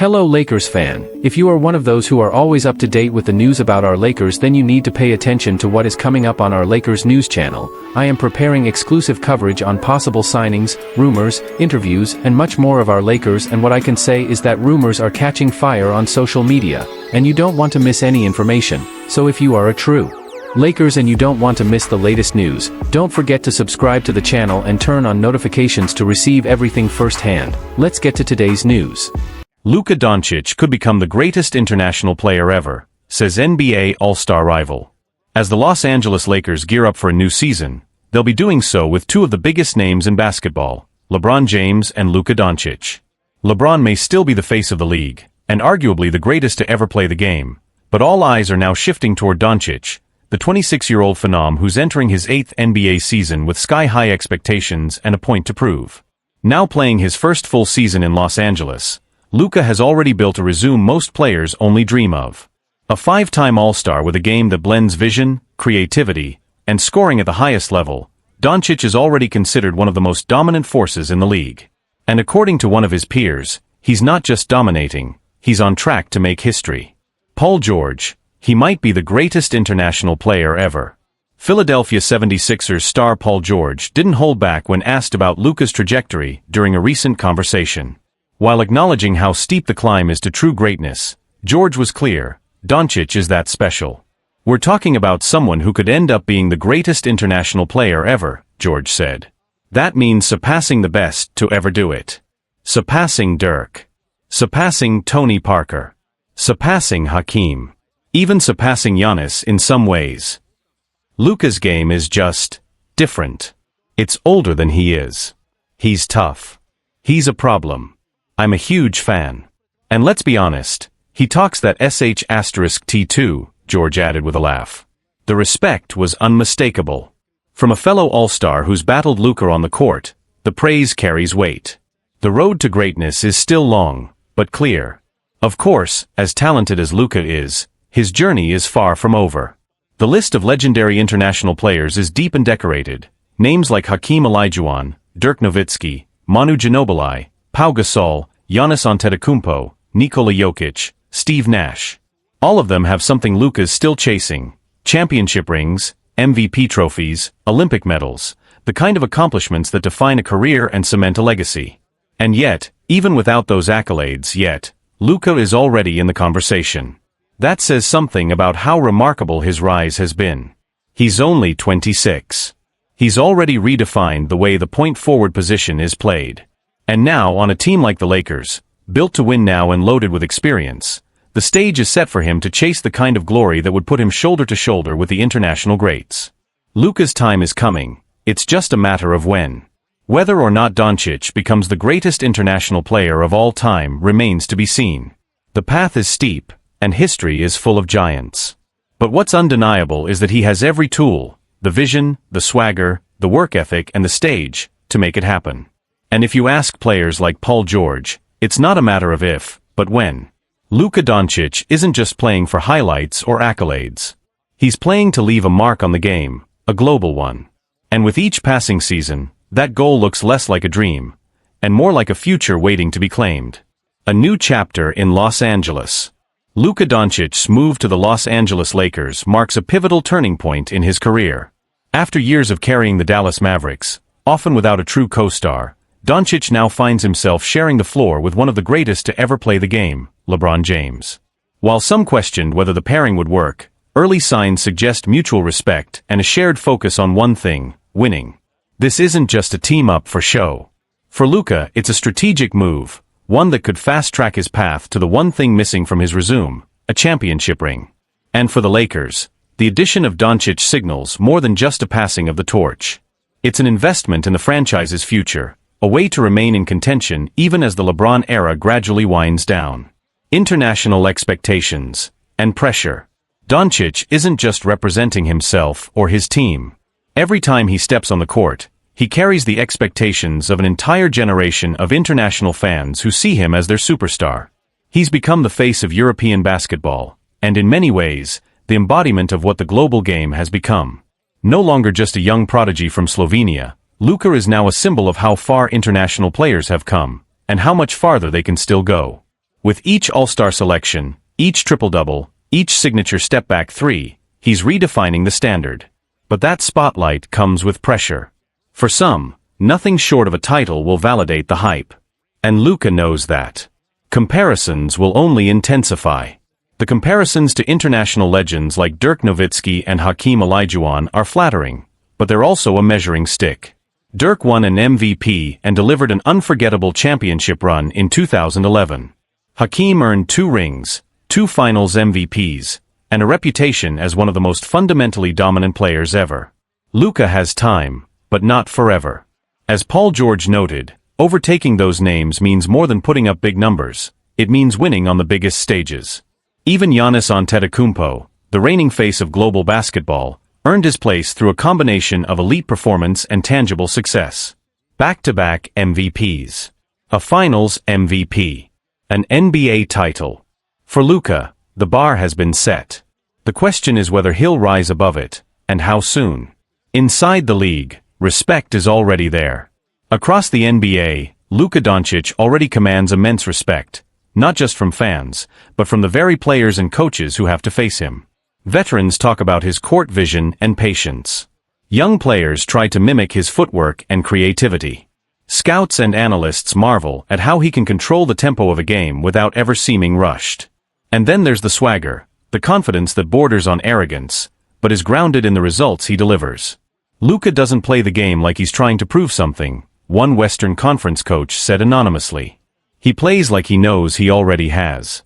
Hello Lakers fan. If you are one of those who are always up to date with the news about our Lakers, then you need to pay attention to what is coming up on our Lakers news channel. I am preparing exclusive coverage on possible signings, rumors, interviews, and much more of our Lakers, and what I can say is that rumors are catching fire on social media, and you don't want to miss any information. So if you are a true Lakers and you don't want to miss the latest news, don't forget to subscribe to the channel and turn on notifications to receive everything firsthand. Let's get to today's news. Luka Doncic could become the greatest international player ever, says NBA All-Star rival. As the Los Angeles Lakers gear up for a new season, they'll be doing so with two of the biggest names in basketball, LeBron James and Luka Doncic. LeBron may still be the face of the league, and arguably the greatest to ever play the game, but all eyes are now shifting toward Doncic, the 26-year-old phenom who's entering his 8th NBA season with sky-high expectations and a point to prove. Now playing his first full season in Los Angeles, Luka has already built a resume most players only dream of. A 5-time All-Star with a game that blends vision, creativity, and scoring at the highest level, Doncic is already considered one of the most dominant forces in the league. And according to one of his peers, he's not just dominating, he's on track to make history. Paul George, he might be the greatest international player ever. Philadelphia 76ers star Paul George didn't hold back when asked about Luka's trajectory during a recent conversation. While acknowledging how steep the climb is to true greatness, George was clear, Doncic is that special. We're talking about someone who could end up being the greatest international player ever, George said. That means surpassing the best to ever do it. Surpassing Dirk. Surpassing Tony Parker. Surpassing Hakeem. Even surpassing Giannis in some ways. Luka's game is just different. It's older than he is. He's tough. He's a problem. I'm a huge fan. And let's be honest, he talks that sh*T2, George added with a laugh. The respect was unmistakable. From a fellow All-Star who's battled Luka on the court, the praise carries weight. The road to greatness is still long, but clear. Of course, as talented as Luka is, his journey is far from over. The list of legendary international players is deep and decorated. Names like Hakeem Olajuwon, Dirk Nowitzki, Manu Ginobili, Pau Gasol, Giannis Antetokounmpo, Nikola Jokic, Steve Nash. All of them have something Luka's still chasing: championship rings, MVP trophies, Olympic medals, the kind of accomplishments that define a career and cement a legacy. And yet, even without those accolades Luka is already in the conversation. That says something about how remarkable his rise has been. He's only 26. He's already redefined the way the point forward position is played. And now, on a team like the Lakers, built to win now and loaded with experience, the stage is set for him to chase the kind of glory that would put him shoulder to shoulder with the international greats. Luka's time is coming, it's just a matter of when. Whether or not Doncic becomes the greatest international player of all time remains to be seen. The path is steep, and history is full of giants. But what's undeniable is that he has every tool, the vision, the swagger, the work ethic, and the stage, to make it happen. And if you ask players like Paul George, it's not a matter of if, but when. Luka Doncic isn't just playing for highlights or accolades. He's playing to leave a mark on the game, a global one. And with each passing season, that goal looks less like a dream, and more like a future waiting to be claimed. A new chapter in Los Angeles. Luka Doncic's move to the Los Angeles Lakers marks a pivotal turning point in his career. After years of carrying the Dallas Mavericks, often without a true co-star, Doncic now finds himself sharing the floor with one of the greatest to ever play the game, LeBron James. While some questioned whether the pairing would work, early signs suggest mutual respect and a shared focus on one thing: winning. This isn't just a team-up for show. For Luka, it's a strategic move, one that could fast-track his path to the one thing missing from his resume, a championship ring. And for the Lakers, the addition of Doncic signals more than just a passing of the torch. It's an investment in the franchise's future, a way to remain in contention even as the LeBron era gradually winds down. International expectations and pressure. Doncic isn't just representing himself or his team. Every time he steps on the court, he carries the expectations of an entire generation of international fans who see him as their superstar. He's become the face of European basketball, and in many ways, the embodiment of what the global game has become. No longer just a young prodigy from Slovenia, Luka is now a symbol of how far international players have come, and how much farther they can still go. With each All-Star selection, each triple-double, each signature step-back three, he's redefining the standard. But that spotlight comes with pressure. For some, nothing short of a title will validate the hype. And Luka knows that. Comparisons will only intensify. The comparisons to international legends like Dirk Nowitzki and Hakeem Olajuwon are flattering, but they're also a measuring stick. Dirk won an MVP and delivered an unforgettable championship run in 2011. Hakeem earned 2 rings, 2 finals MVPs, and a reputation as one of the most fundamentally dominant players ever. Luka has time, but not forever. As Paul George noted, overtaking those names means more than putting up big numbers. It means winning on the biggest stages. Even Giannis Antetokounmpo, the reigning face of global basketball, earned his place through a combination of elite performance and tangible success. Back-to-back MVPs. A Finals MVP. An NBA title. For Luka, the bar has been set. The question is whether he'll rise above it, and how soon. Inside the league, respect is already there. Across the NBA, Luka Doncic already commands immense respect, not just from fans, but from the very players and coaches who have to face him. Veterans talk about his court vision and patience. Young players try to mimic his footwork and creativity. Scouts and analysts marvel at how he can control the tempo of a game without ever seeming rushed. And then there's the swagger, the confidence that borders on arrogance, but is grounded in the results he delivers. Luka doesn't play the game like he's trying to prove something, one Western Conference coach said anonymously. He plays like he knows he already has.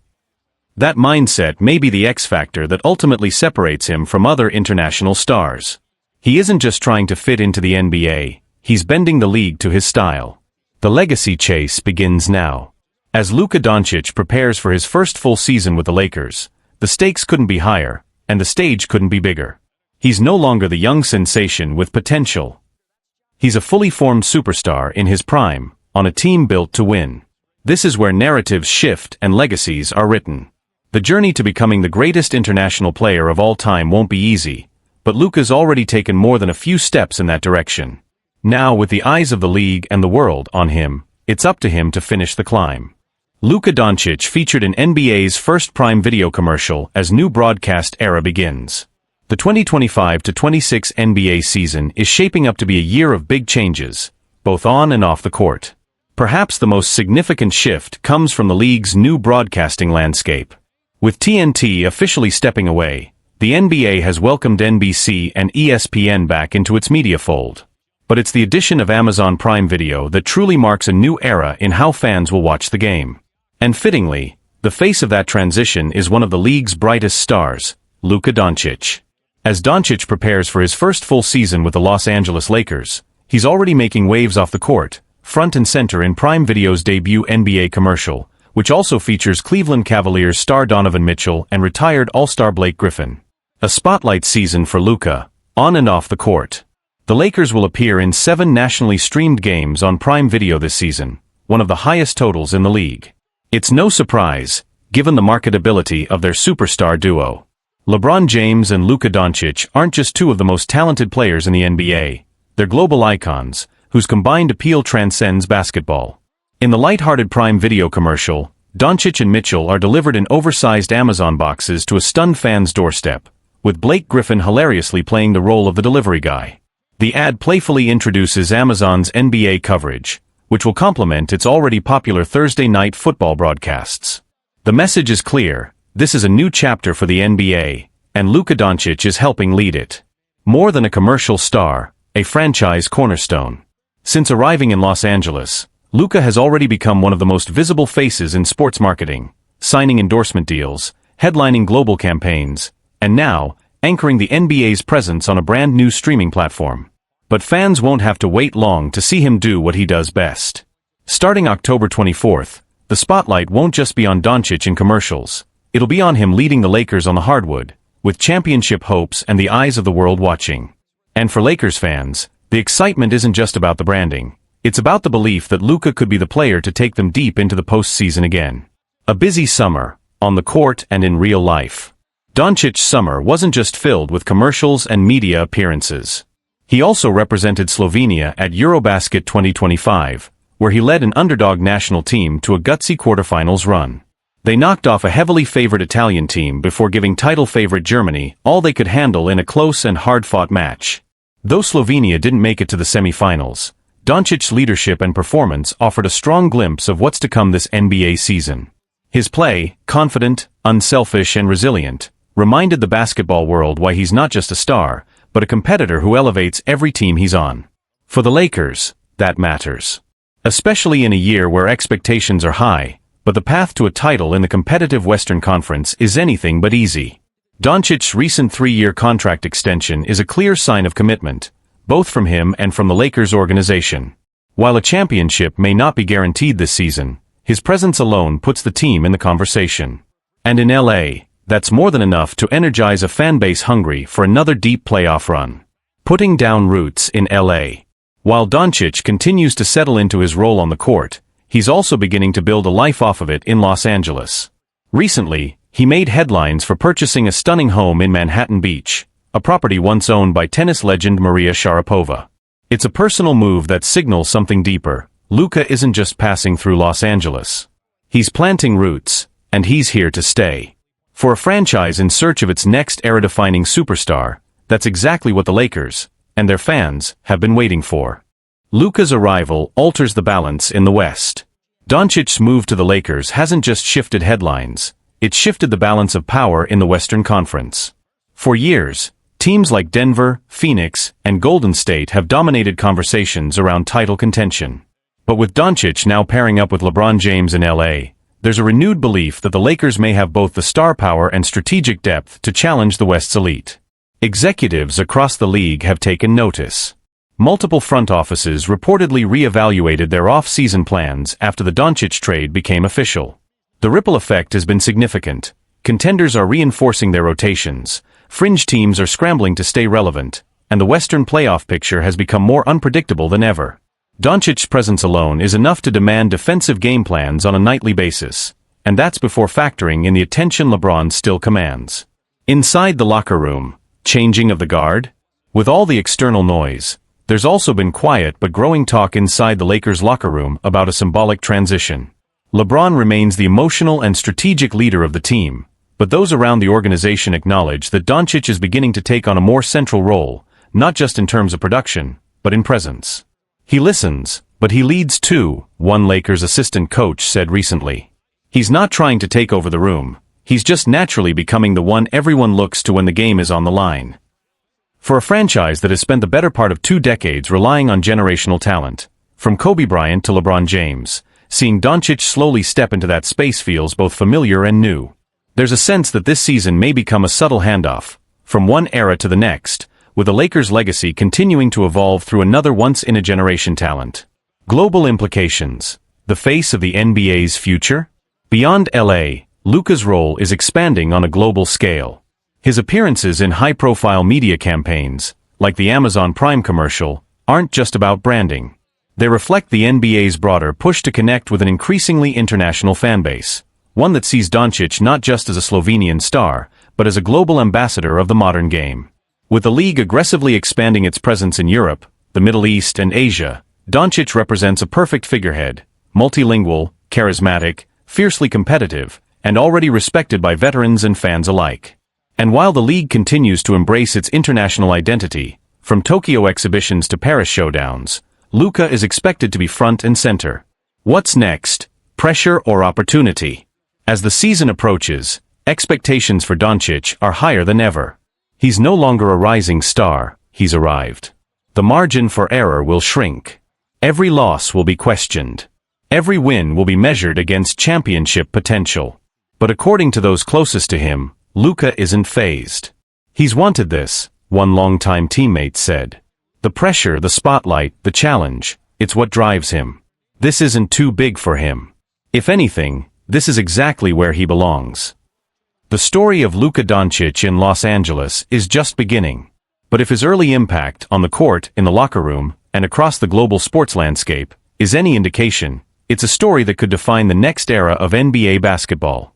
That mindset may be the X factor that ultimately separates him from other international stars. He isn't just trying to fit into the NBA, he's bending the league to his style. The legacy chase begins now. As Luka Doncic prepares for his first full season with the Lakers, the stakes couldn't be higher, and the stage couldn't be bigger. He's no longer the young sensation with potential. He's a fully formed superstar in his prime, on a team built to win. This is where narratives shift and legacies are written. The journey to becoming the greatest international player of all time won't be easy, but Luka's already taken more than a few steps in that direction. Now, with the eyes of the league and the world on him, it's up to him to finish the climb. Luka Doncic featured in NBA's first Prime Video commercial as new broadcast era begins. The 2025-26 NBA season is shaping up to be a year of big changes, both on and off the court. Perhaps the most significant shift comes from the league's new broadcasting landscape. With TNT officially stepping away, the NBA has welcomed NBC and ESPN back into its media fold. But it's the addition of Amazon Prime Video that truly marks a new era in how fans will watch the game. And fittingly, the face of that transition is one of the league's brightest stars, Luka Doncic. As Doncic prepares for his first full season with the Los Angeles Lakers, he's already making waves off the court, front and center in Prime Video's debut NBA commercial, which also features Cleveland Cavaliers star Donovan Mitchell and retired All-Star Blake Griffin. A spotlight season for Luka, on and off the court. The Lakers will appear in 7 nationally streamed games on Prime Video this season, one of the highest totals in the league. It's no surprise, given the marketability of their superstar duo. LeBron James and Luka Doncic aren't just 2 of the most talented players in the NBA, they're global icons, whose combined appeal transcends basketball. In the light-hearted Prime Video commercial, Doncic and Mitchell are delivered in oversized Amazon boxes to a stunned fan's doorstep, with Blake Griffin hilariously playing the role of the delivery guy. The ad playfully introduces Amazon's NBA coverage, which will complement its already popular Thursday night football broadcasts. The message is clear, this is a new chapter for the NBA, and Luka Doncic is helping lead it. More than a commercial star, a franchise cornerstone. Since arriving in Los Angeles, Luka has already become one of the most visible faces in sports marketing, signing endorsement deals, headlining global campaigns, and now, anchoring the NBA's presence on a brand new streaming platform. But fans won't have to wait long to see him do what he does best. Starting October 24th, the spotlight won't just be on Doncic in commercials, it'll be on him leading the Lakers on the hardwood, with championship hopes and the eyes of the world watching. And for Lakers fans, the excitement isn't just about the branding. It's about the belief that Luka could be the player to take them deep into the postseason again. A busy summer, on the court and in real life. Doncic's summer wasn't just filled with commercials and media appearances. He also represented Slovenia at Eurobasket 2025, where he led an underdog national team to a gutsy quarterfinals run. They knocked off a heavily favored Italian team before giving title favorite Germany all they could handle in a close and hard-fought match. Though Slovenia didn't make it to the semi-finals, Doncic's leadership and performance offered a strong glimpse of what's to come this NBA season. His play, confident, unselfish and resilient, reminded the basketball world why he's not just a star, but a competitor who elevates every team he's on. For the Lakers, that matters. Especially in a year where expectations are high, but the path to a title in the competitive Western Conference is anything but easy. Doncic's recent 3-year contract extension is a clear sign of commitment, both from him and from the Lakers organization. While a championship may not be guaranteed this season, his presence alone puts the team in the conversation. And in LA, that's more than enough to energize a fan base hungry for another deep playoff run. Putting down roots in LA. While Doncic continues to settle into his role on the court, he's also beginning to build a life off of it in Los Angeles. Recently, he made headlines for purchasing a stunning home in Manhattan Beach, a property once owned by tennis legend Maria Sharapova. It's a personal move that signals something deeper. Luka isn't just passing through Los Angeles. He's planting roots, and he's here to stay. For a franchise in search of its next era-defining superstar, that's exactly what the Lakers, and their fans, have been waiting for. Luka's arrival alters the balance in the West. Doncic's move to the Lakers hasn't just shifted headlines, it's shifted the balance of power in the Western Conference. For years, teams like Denver, Phoenix, and Golden State have dominated conversations around title contention. But with Doncic now pairing up with LeBron James in LA, there's a renewed belief that the Lakers may have both the star power and strategic depth to challenge the West's elite. Executives across the league have taken notice. Multiple front offices reportedly re-evaluated their off-season plans after the Doncic trade became official. The ripple effect has been significant. Contenders are reinforcing their rotations, fringe teams are scrambling to stay relevant, and the Western playoff picture has become more unpredictable than ever. Doncic's presence alone is enough to demand defensive game plans on a nightly basis, and that's before factoring in the attention LeBron still commands. Inside the locker room, changing of the guard? With all the external noise, there's also been quiet but growing talk inside the Lakers locker room about a symbolic transition. LeBron remains the emotional and strategic leader of the team, but those around the organization acknowledge that Doncic is beginning to take on a more central role, not just in terms of production, but in presence. He listens, but he leads too, one Lakers assistant coach said recently. He's not trying to take over the room, he's just naturally becoming the one everyone looks to when the game is on the line. For a franchise that has spent the better part of 2 decades relying on generational talent, from Kobe Bryant to LeBron James, seeing Doncic slowly step into that space feels both familiar and new. There's a sense that this season may become a subtle handoff, from one era to the next, with the Lakers' legacy continuing to evolve through another once-in-a-generation talent. Global implications. The face of the NBA's future? Beyond LA, Luka's role is expanding on a global scale. His appearances in high-profile media campaigns, like the Amazon Prime commercial, aren't just about branding. They reflect the NBA's broader push to connect with an increasingly international fanbase, one that sees Doncic not just as a Slovenian star, but as a global ambassador of the modern game. With the league aggressively expanding its presence in Europe, the Middle East and Asia, Doncic represents a perfect figurehead, multilingual, charismatic, fiercely competitive, and already respected by veterans and fans alike. And while the league continues to embrace its international identity, from Tokyo exhibitions to Paris showdowns, Luka is expected to be front and center. What's next? Pressure or opportunity? As the season approaches, expectations for Doncic are higher than ever. He's no longer a rising star, he's arrived. The margin for error will shrink. Every loss will be questioned. Every win will be measured against championship potential. But according to those closest to him, Luka isn't fazed. He's wanted this, one longtime teammate said. The pressure, the spotlight, the challenge, it's what drives him. This isn't too big for him. If anything, this is exactly where he belongs. The story of Luka Doncic in Los Angeles is just beginning. But if his early impact on the court, in the locker room, and across the global sports landscape is any indication, it's a story that could define the next era of NBA basketball.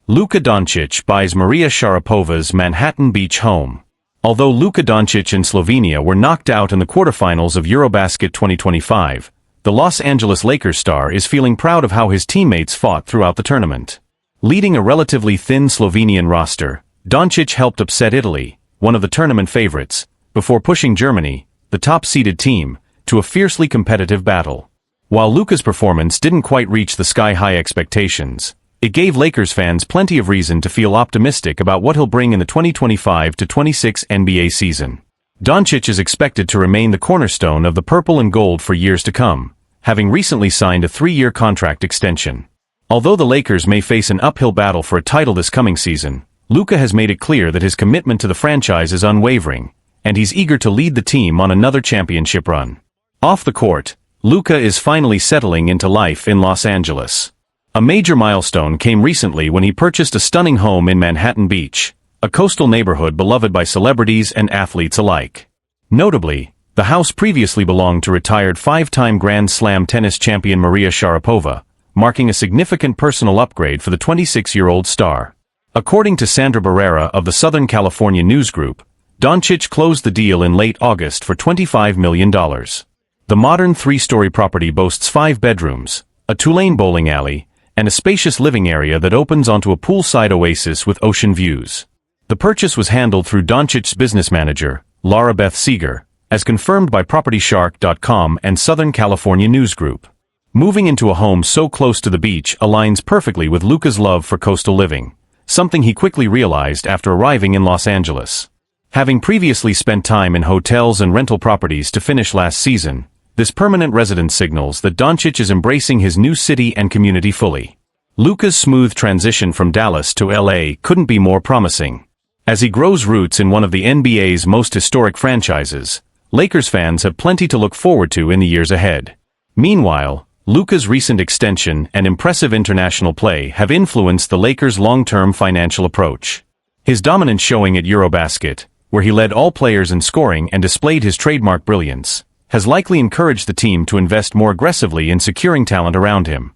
Luka Doncic buys Maria Sharapova's Manhattan Beach home. Although Luka Doncic and Slovenia were knocked out in the quarterfinals of Eurobasket 2025, the Los Angeles Lakers star is feeling proud of how his teammates fought throughout the tournament. Leading a relatively thin Slovenian roster, Doncic helped upset Italy, one of the tournament favorites, before pushing Germany, the top-seeded team, to a fiercely competitive battle. While Luka's performance didn't quite reach the sky-high expectations, it gave Lakers fans plenty of reason to feel optimistic about what he'll bring in the 2025-26 NBA season. Doncic is expected to remain the cornerstone of the purple and gold for years to come, having recently signed a 3-year contract extension. Although the Lakers may face an uphill battle for a title this coming season, Luka has made it clear that his commitment to the franchise is unwavering, and he's eager to lead the team on another championship run. Off the court, Luka is finally settling into life in Los Angeles. A major milestone came recently when he purchased a stunning home in Manhattan Beach, a coastal neighborhood beloved by celebrities and athletes alike. Notably, the house previously belonged to retired 5-time Grand Slam tennis champion Maria Sharapova, marking a significant personal upgrade for the 26-year-old star. According to Sandra Barrera of the Southern California News Group, Doncic closed the deal in late August for $25 million. The modern 3-story property boasts 5 bedrooms, a two-lane bowling alley, and a spacious living area that opens onto a poolside oasis with ocean views. The purchase was handled through Doncic's business manager, Laura Beth Seeger, as confirmed by PropertyShark.com and Southern California News Group. Moving into a home so close to the beach aligns perfectly with Luka's love for coastal living, something he quickly realized after arriving in Los Angeles. Having previously spent time in hotels and rental properties to finish last season, this permanent residence signals that Doncic is embracing his new city and community fully. Luka's smooth transition from Dallas to LA couldn't be more promising. As he grows roots in one of the NBA's most historic franchises, Lakers fans have plenty to look forward to in the years ahead. Meanwhile, Luka's recent extension and impressive international play have influenced the Lakers' long-term financial approach. His dominant showing at Eurobasket, where he led all players in scoring and displayed his trademark brilliance, has likely encouraged the team to invest more aggressively in securing talent around him,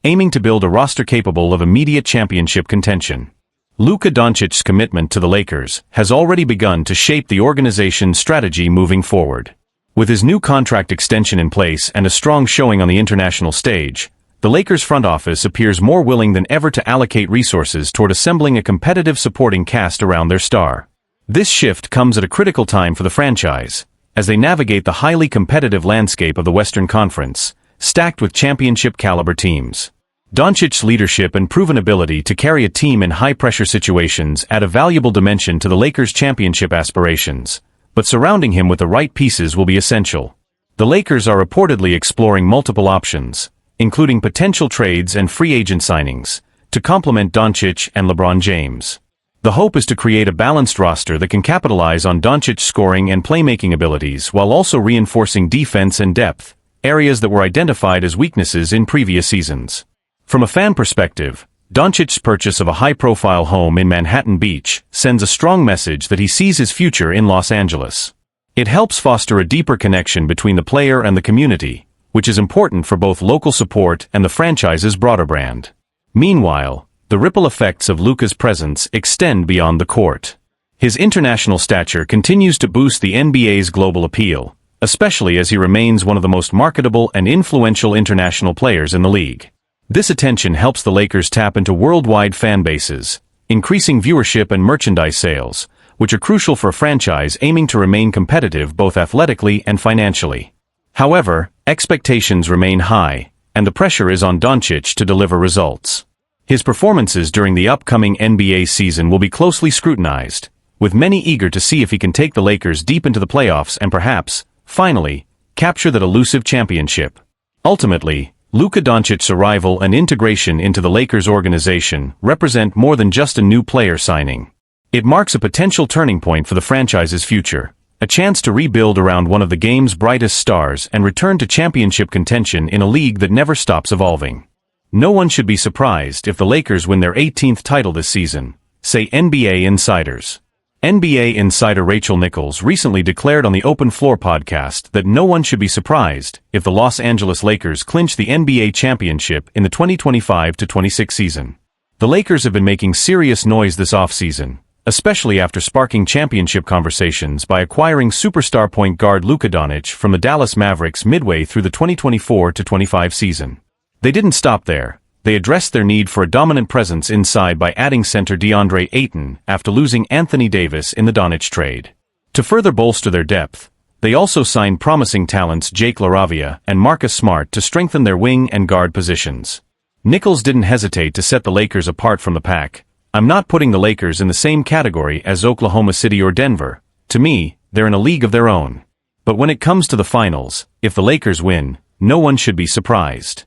aiming to build a roster capable of immediate championship contention. Luka Doncic's commitment to the Lakers has already begun to shape the organization's strategy moving forward. With his new contract extension in place and a strong showing on the international stage, the Lakers front office appears more willing than ever to allocate resources toward assembling a competitive supporting cast around their star. This shift comes at a critical time for the franchise, as they navigate the highly competitive landscape of the Western Conference, stacked with championship-caliber teams. Doncic's leadership and proven ability to carry a team in high-pressure situations add a valuable dimension to the Lakers' championship aspirations, but surrounding him with the right pieces will be essential. The Lakers are reportedly exploring multiple options, including potential trades and free agent signings, to complement Doncic and LeBron James. The hope is to create a balanced roster that can capitalize on Doncic's scoring and playmaking abilities while also reinforcing defense and depth, areas that were identified as weaknesses in previous seasons. From a fan perspective, Doncic's purchase of a high-profile home in Manhattan Beach sends a strong message that he sees his future in Los Angeles. It helps foster a deeper connection between the player and the community, which is important for both local support and the franchise's broader brand. Meanwhile, the ripple effects of Luka's presence extend beyond the court. His international stature continues to boost the NBA's global appeal, especially as he remains one of the most marketable and influential international players in the league. This attention helps the Lakers tap into worldwide fan bases, increasing viewership and merchandise sales, which are crucial for a franchise aiming to remain competitive both athletically and financially. However, expectations remain high, and the pressure is on Doncic to deliver results. His performances during the upcoming NBA season will be closely scrutinized, with many eager to see if he can take the Lakers deep into the playoffs and perhaps, finally, capture that elusive championship. Ultimately, Luka Doncic's arrival and integration into the Lakers organization represent more than just a new player signing. It marks a potential turning point for the franchise's future, a chance to rebuild around one of the game's brightest stars and return to championship contention in a league that never stops evolving. No one should be surprised if the Lakers win their 18th title this season, say NBA insiders. NBA insider Rachel Nichols recently declared on the Open Floor podcast that no one should be surprised if the Los Angeles Lakers clinch the NBA championship in the 2025-26 season. The Lakers have been making serious noise this offseason, especially after sparking championship conversations by acquiring superstar point guard Luka Doncic from the Dallas Mavericks midway through the 2024-25 season. They didn't stop there. They addressed their need for a dominant presence inside by adding center DeAndre Ayton after losing Anthony Davis in the Doncic trade. To further bolster their depth, they also signed promising talents Jake LaRavia and Marcus Smart to strengthen their wing and guard positions. Nichols didn't hesitate to set the Lakers apart from the pack. "I'm not putting the Lakers in the same category as Oklahoma City or Denver. To me, they're in a league of their own. But when it comes to the finals, if the Lakers win, no one should be surprised."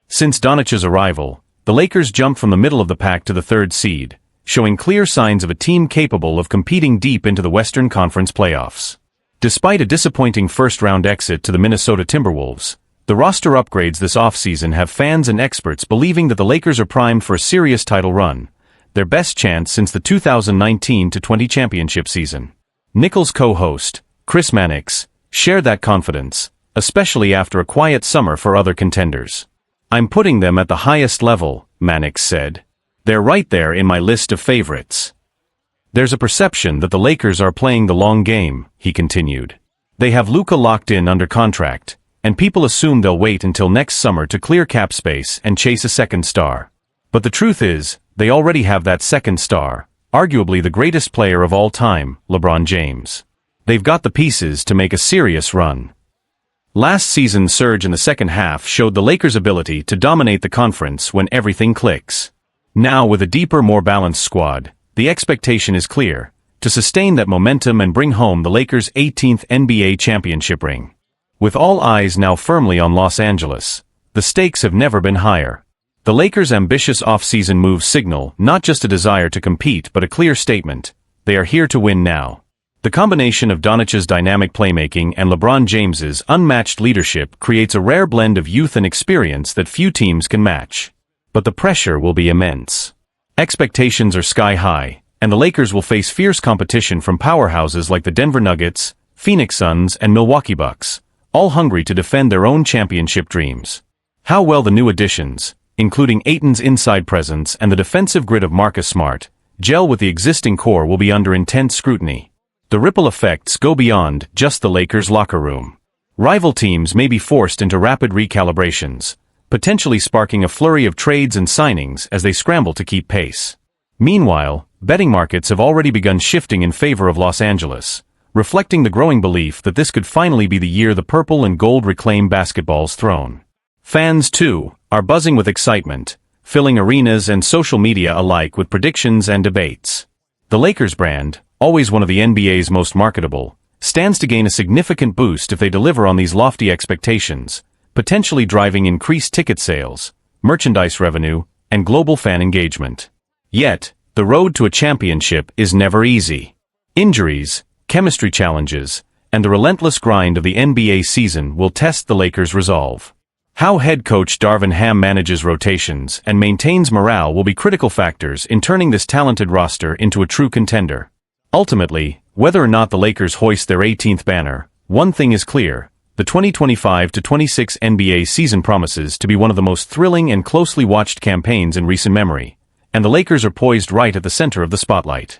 Since Doncic's arrival, the Lakers jumped from the middle of the pack to the third seed, showing clear signs of a team capable of competing deep into the Western Conference playoffs. Despite a disappointing first-round exit to the Minnesota Timberwolves, the roster upgrades this offseason have fans and experts believing that the Lakers are primed for a serious title run, their best chance since the 2019-20 championship season. Nichols' co-host, Chris Mannix, shared that confidence, especially after a quiet summer for other contenders. "I'm putting them at the highest level," Mannix said. "They're right there in my list of favorites." "There's a perception that the Lakers are playing the long game," he continued. "They have Luka locked in under contract, and people assume they'll wait until next summer to clear cap space and chase a second star. But the truth is, they already have that second star, arguably the greatest player of all time, LeBron James. They've got the pieces to make a serious run." Last season's surge in the second half showed the Lakers' ability to dominate the conference when everything clicks. Now, with a deeper, more balanced squad, the expectation is clear: to sustain that momentum and bring home the Lakers' 18th NBA championship ring. With all eyes now firmly on Los Angeles, the stakes have never been higher. The Lakers' ambitious off-season moves signal not just a desire to compete but a clear statement: they are here to win now. The combination of Doncic's dynamic playmaking and LeBron James's unmatched leadership creates a rare blend of youth and experience that few teams can match. But the pressure will be immense. Expectations are sky-high, and the Lakers will face fierce competition from powerhouses like the Denver Nuggets, Phoenix Suns, and Milwaukee Bucks, all hungry to defend their own championship dreams. How well the new additions, including Ayton's inside presence and the defensive grit of Marcus Smart, gel with the existing core will be under intense scrutiny. The ripple effects go beyond just the Lakers' locker room. Rival teams may be forced into rapid recalibrations, potentially sparking a flurry of trades and signings as they scramble to keep pace. Meanwhile, betting markets have already begun shifting in favor of Los Angeles, reflecting the growing belief that this could finally be the year the purple and gold reclaim basketball's throne. Fans, too, are buzzing with excitement, filling arenas and social media alike with predictions and debates. The Lakers brand, always one of the NBA's most marketable, stands to gain a significant boost if they deliver on these lofty expectations, potentially driving increased ticket sales, merchandise revenue, and global fan engagement. Yet, the road to a championship is never easy. Injuries, chemistry challenges, and the relentless grind of the NBA season will test the Lakers' resolve. How head coach Darvin Ham manages rotations and maintains morale will be critical factors in turning this talented roster into a true contender. Ultimately, whether or not the Lakers hoist their 18th banner, one thing is clear: the 2025-26 NBA season promises to be one of the most thrilling and closely watched campaigns in recent memory, and the Lakers are poised right at the center of the spotlight.